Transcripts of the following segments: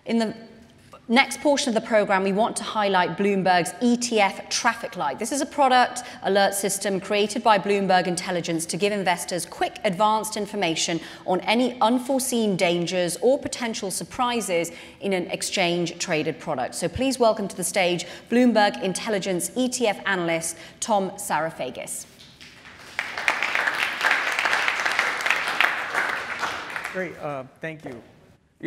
In the next portion of the program, we want to highlight Bloomberg's ETF traffic light. This is a product alert system created by Bloomberg Intelligence to give investors quick, advanced information on any unforeseen dangers or potential surprises in an exchange-traded product. So please welcome to the stage Bloomberg Intelligence ETF analyst, Tom Psarofagis. Great, thank you.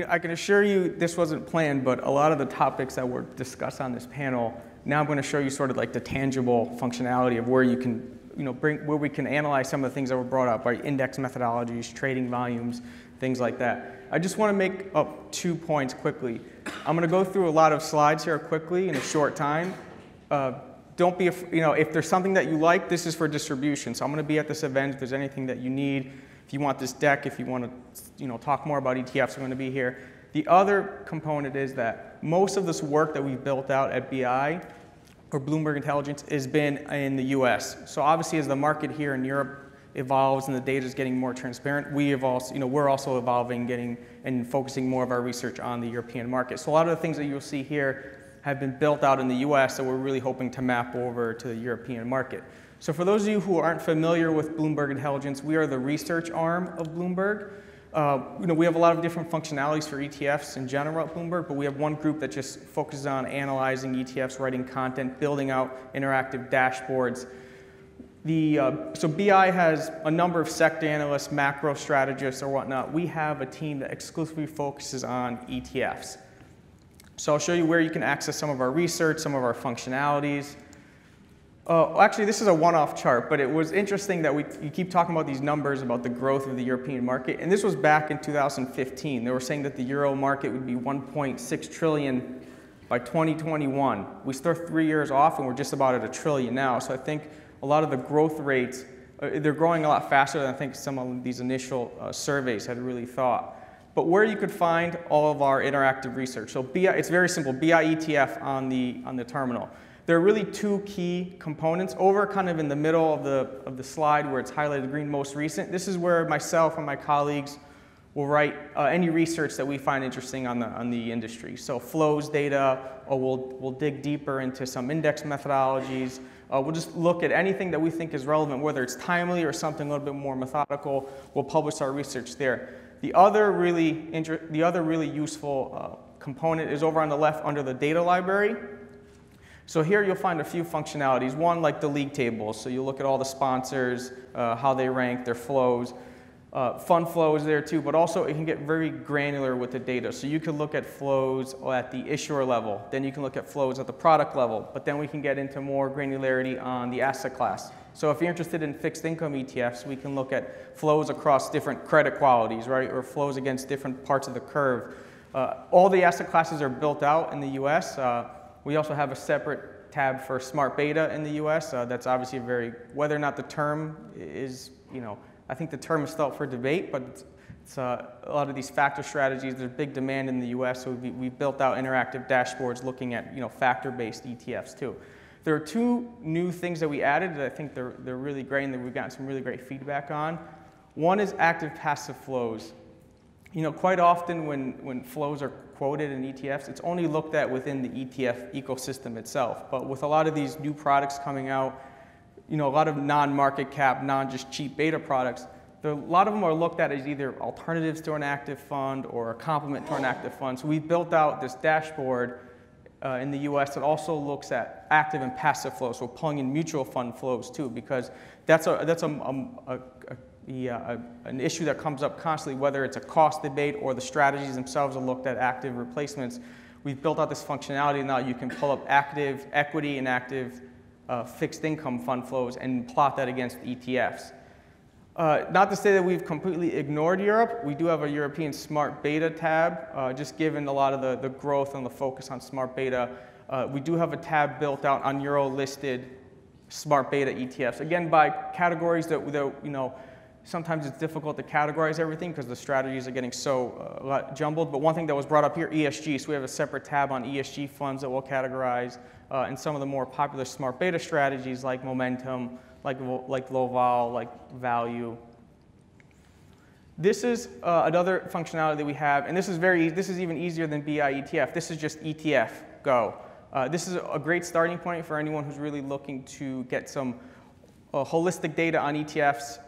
I can assure you this wasn't planned, but a lot of the topics that were discussed on this panel, now I'm going to show you sort of like the tangible functionality of where you can, where we can analyze some of the things that were brought up by index methodologies, trading volumes, things like that. I just want to make up 2 points quickly. I'm going to go through a lot of slides here quickly in a short time. Don't be, if there's something that you like, this is for distribution. So I'm going to be at this event if there's anything that you need. If you want this deck, if you want to talk more about ETFs, I'm going to be here. The other component is that most of this work that we've built out at BI, or Bloomberg Intelligence, has been in the US. So obviously as the market here in Europe evolves and the data is getting more transparent, we're also evolving, and focusing more of our research on the European market. So a lot of the things that you'll see here have been built out in the US that we're really hoping to map over to the European market. So for those of you who aren't familiar with Bloomberg Intelligence, we are the research arm of Bloomberg. We have a lot of different functionalities for ETFs in general at Bloomberg, but we have one group that just focuses on analyzing ETFs, writing content, building out interactive dashboards. So BI has a number of sector analysts, macro strategists, or whatnot. We have a team that exclusively focuses on ETFs. So I'll show you where you can access some of our research, some of our functionalities. Actually, this is a one-off chart, but it was interesting that you keep talking about these numbers about the growth of the European market, and this was back in 2015. They were saying that the euro market would be 1.6 trillion by 2021. We start 3 years off, and we're just about at $1 trillion now. So I think a lot of the growth rates, they're growing a lot faster than I think some of these initial surveys had really thought. But where you could find all of our interactive research. So BI, it's very simple, BI ETF on the terminal. There are really 2 key components. Over kind of in the middle of the slide where it's highlighted green, most recent, this is where myself and my colleagues will write any research that we find interesting on the industry. So flows data, or we'll dig deeper into some index methodologies. We'll just look at anything that we think is relevant, whether it's timely or something a little bit more methodical. We'll publish our research there. The other really useful component is over on the left under the data library. So here you'll find a few functionalities. One, like the league tables. So you'll look at all the sponsors, how they rank, their flows. Fund flows there too, but also it can get very granular with the data. So you can look at flows at the issuer level. Then you can look at flows at the product level. But then we can get into more granularity on the asset class. So if you're interested in fixed income ETFs, we can look at flows across different credit qualities, right? Or flows against different parts of the curve. All the asset classes are built out in the US. We also have a separate tab for smart beta in the US. That's obviously whether or not the term is, I think the term is still up for debate, but it's a lot of these factor strategies, there's big demand in the US, so we built out interactive dashboards looking at, factor-based ETFs too. There are 2 new things that we added that I think they're really great and that we've gotten some really great feedback on. One is active passive flows. Quite often when flows are quoted in ETFs, it's only looked at within the ETF ecosystem itself. But with a lot of these new products coming out, a lot of non-market cap, non-just cheap beta products, a lot of them are looked at as either alternatives to an active fund or a complement to an active fund. So we built out this dashboard in the US that also looks at active and passive flows, so pulling in mutual fund flows too, because that's an issue that comes up constantly, whether it's a cost debate or the strategies themselves are looked at active replacements. We've built out this functionality now. You can pull up active equity and active fixed income fund flows and plot that against ETFs. Not to say that we've completely ignored Europe. We do have a European smart beta tab, just given a lot of the growth and the focus on smart beta. We do have a tab built out on Euro-listed smart beta ETFs. Again, by categories that sometimes it's difficult to categorize everything because the strategies are getting so jumbled. But one thing that was brought up here, ESG. So we have a separate tab on ESG funds that we'll categorize, and some of the more popular smart beta strategies like momentum, like low vol, like value. This is another functionality that we have, and this is even easier than BI ETF. This is just ETF Go. This is a great starting point for anyone who's really looking to get some holistic data on ETFs,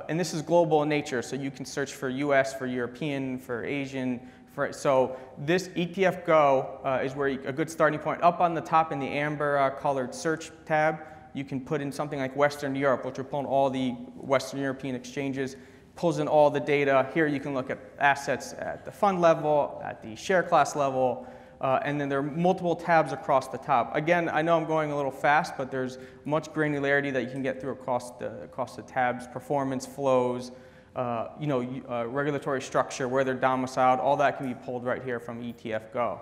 and this is global in nature, so you can search for US, for European, for Asian. So this ETF Go is where a good starting point. Up on the top in the amber colored search tab, you can put in something like Western Europe, which will pull in all the Western European exchanges, pulls in all the data. Here you can look at assets at the fund level, at the share class level, and then there are multiple tabs across the top. Again, I know I'm going a little fast, but there's much granularity that you can get through across the tabs, performance flows, regulatory structure, where they're domiciled, all that can be pulled right here from ETF Go.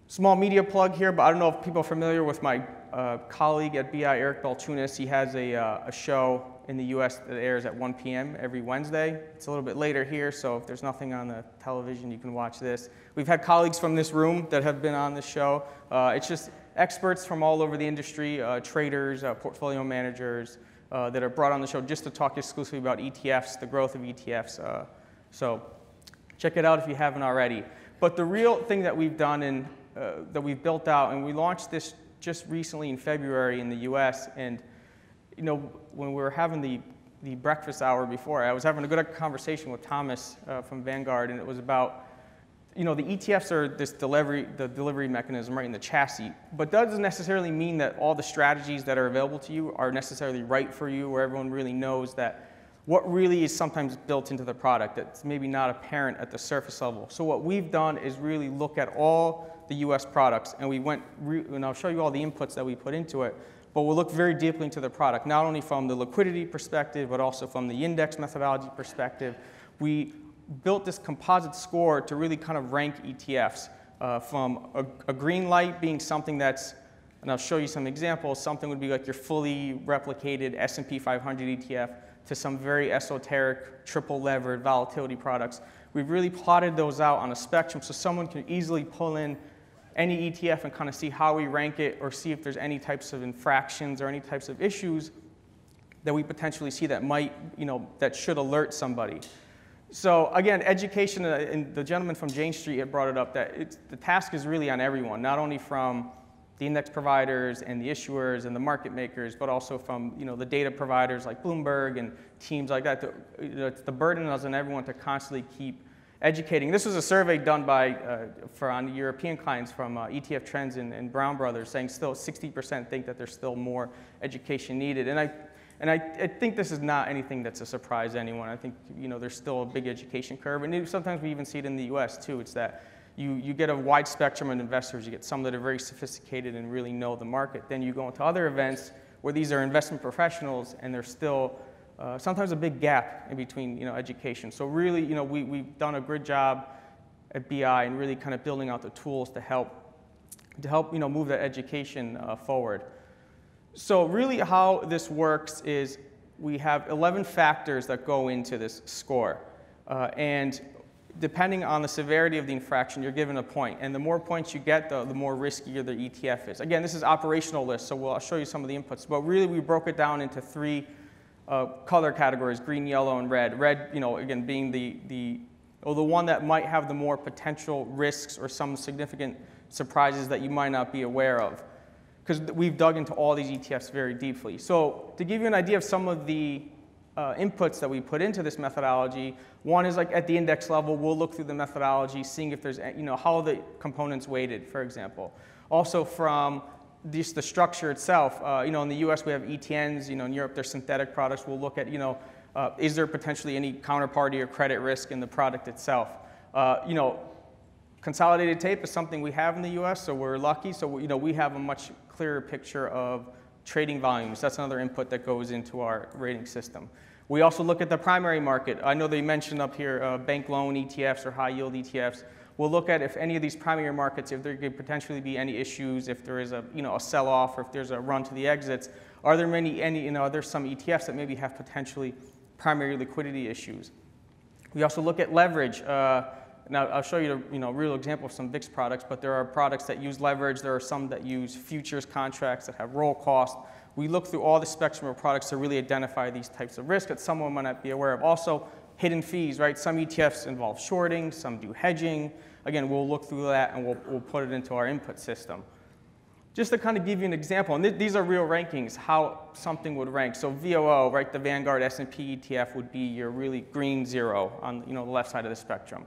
Small media plug here, but I don't know if people are familiar with my colleague at BI, Eric Balchunas. He has a show in the US that airs at 1 p.m. every Wednesday. It's a little bit later here, so if there's nothing on the television, you can watch this. We've had colleagues from this room that have been on this show. It's just experts from all over the industry, traders, portfolio managers, that are brought on the show just to talk exclusively about ETFs, the growth of ETFs. So check it out if you haven't already. But the real thing that we've done and that we've built out, and we launched this just recently in February in the US, and when we were having the breakfast hour before, I was having a good conversation with Thomas from Vanguard, and it was about, the ETFs are the delivery mechanism, right, in the chassis, but that doesn't necessarily mean that all the strategies that are available to you are necessarily right for you, where everyone really knows that what really is sometimes built into the product that's maybe not apparent at the surface level. So what we've done is really look at all the US products, and and I'll show you all the inputs that we put into it, but we'll look very deeply into the product, not only from the liquidity perspective, but also from the index methodology perspective. We built this composite score to really kind of rank ETFs from a green light being something that's, and I'll show you some examples, something would be like your fully replicated S&P 500 ETF to some very esoteric triple levered volatility products. We've really plotted those out on a spectrum so someone can easily pull in any ETF and kind of see how we rank it, or see if there's any types of infractions or any types of issues that we potentially see that might, that should alert somebody. So again, education, and the gentleman from Jane Street had brought it up, that the task is really on everyone, not only from the index providers and the issuers and the market makers, but also from the data providers like Bloomberg and teams like that. The burden is on everyone to constantly keep educating. This was a survey done on European clients from ETF Trends and Brown Brothers, saying still 60% think that there's still more education needed. And I think this is not anything that's a surprise to anyone. I think there's still a big education curve, and sometimes we even see it in the US too. It's that you get a wide spectrum of investors. You get some that are very sophisticated and really know the market. Then you go into other events where these are investment professionals, and there's still sometimes a big gap in between education. So really, we've done a good job at BI and really kind of building out the tools to help move that education forward. So really how this works is we have 11 factors that go into this score. And depending on the severity of the infraction, you're given a point. And the more points you get, the more riskier the ETF is. Again, this is operational list, so I'll show you some of the inputs. But really, we broke it down into three color categories: green, yellow, and red. Red, again, being the one that might have the more potential risks or some significant surprises that you might not be aware of, because we've dug into all these ETFs very deeply. So to give you an idea of some of the inputs that we put into this methodology, one is like at the index level, we'll look through the methodology, seeing if there's, how the components weighted, for example. Also from just the structure itself, in the US we have ETNs, in Europe there's synthetic products. We'll look at, is there potentially any counterparty or credit risk in the product itself? Consolidated tape is something we have in the US, so we're lucky. So, we have a much clearer picture of trading volumes. That's another input that goes into our rating system. We also look at the primary market. I know they mentioned up here bank loan ETFs or high yield ETFs. We'll look at if any of these primary markets, if there could potentially be any issues, if there is a sell-off, or if there's a run to the exits. Are there there's some ETFs that maybe have potentially primary liquidity issues. We also look at leverage. Now I'll show you a real example of some VIX products, but there are products that use leverage. There are some that use futures contracts that have roll cost. We look through all the spectrum of products to really identify these types of risks that someone might not be aware of. Also, hidden fees, right? Some ETFs involve shorting, some do hedging. Again, we'll look through that and we'll put it into our input system. Just to kind of give you an example, and these are real rankings, how something would rank. So VOO, right, the Vanguard S&P ETF would be your really green zero on the left side of the spectrum.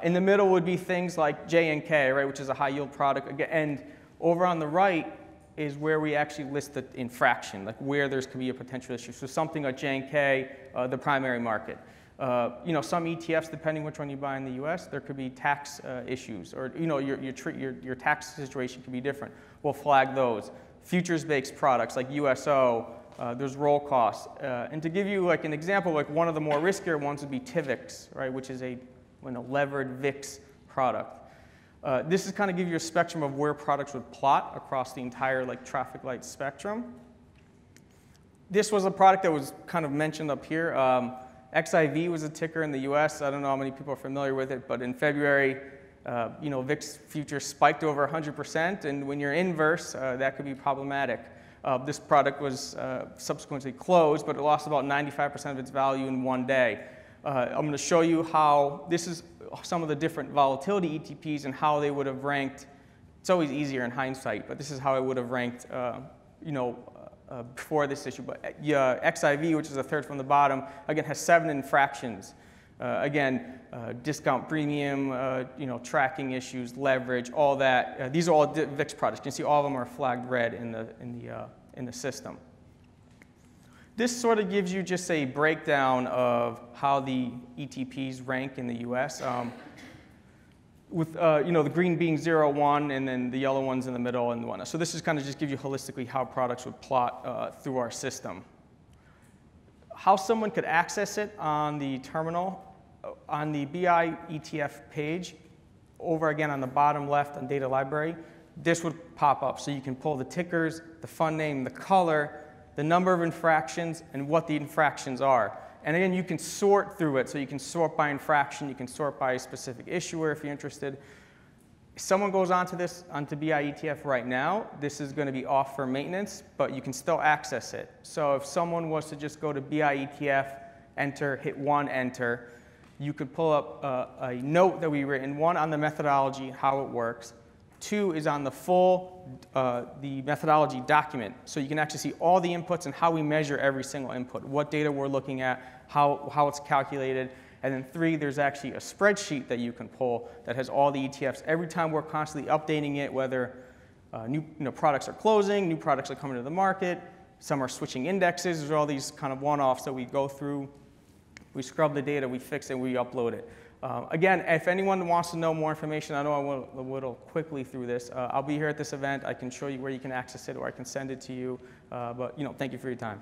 In the middle would be things like JNK, right, which is a high yield product. And over on the right is where we actually list the infraction, like where there's could be a potential issue. So something like JNK, the primary market. Some ETFs, depending which one you buy in the U.S., there could be tax issues, or your tax situation could be different. We'll flag those. Futures-based products like USO, there's roll costs. And to give you like an example, like one of the more riskier ones would be TIVX, right, which is a levered VIX product. This is kind of give you a spectrum of where products would plot across the entire like traffic light spectrum. This was a product that was kind of mentioned up here. XIV was a ticker in the US. I don't know how many people are familiar with it, but in February, VIX futures spiked over 100%, and when you're inverse, that could be problematic. This product was subsequently closed, but it lost about 95% of its value in one day. I'm going to show you how this is some of the different volatility ETPs and how they would have ranked. It's always easier in hindsight, but this is how it would have ranked, before this issue. But XIV, which is the third from the bottom, again has 7 infractions. Discount premium, tracking issues, leverage, all that. These are all VIX products. You can see all of them are flagged red in the system. This sort of gives you just a breakdown of how the ETPs rank in the U.S. With the green being 0, 1, and then the yellow ones in the middle and the one. So this is kind of just give you holistically how products would plot through our system. How someone could access it on the terminal, on the BI ETF page, over again on the bottom left on data library, this would pop up. So you can pull the tickers, the fund name, the color, the number of infractions, and what the infractions are. And again, you can sort through it. So you can sort by infraction, you can sort by a specific issuer if you're interested. If someone goes onto BI ETF right now, this is going to be off for maintenance, but you can still access it. So if someone was to just go to BI ETF, enter, hit 1, enter, you could pull up a note that we written, 1 on the methodology, how it works. 2 is on the full, the methodology document. So you can actually see all the inputs and how we measure every single input, what data we're looking at, how it's calculated. And then 3, there's actually a spreadsheet that you can pull that has all the ETFs. Every time we're constantly updating it, whether new products are closing, new products are coming to the market, some are switching indexes. There's all these kind of one-offs that we go through. We scrub the data, we fix it, we upload it. Again, if anyone wants to know more information, I know I went a little quickly through this. I'll be here at this event. I can show you where you can access it, or I can send it to you. But thank you for your time.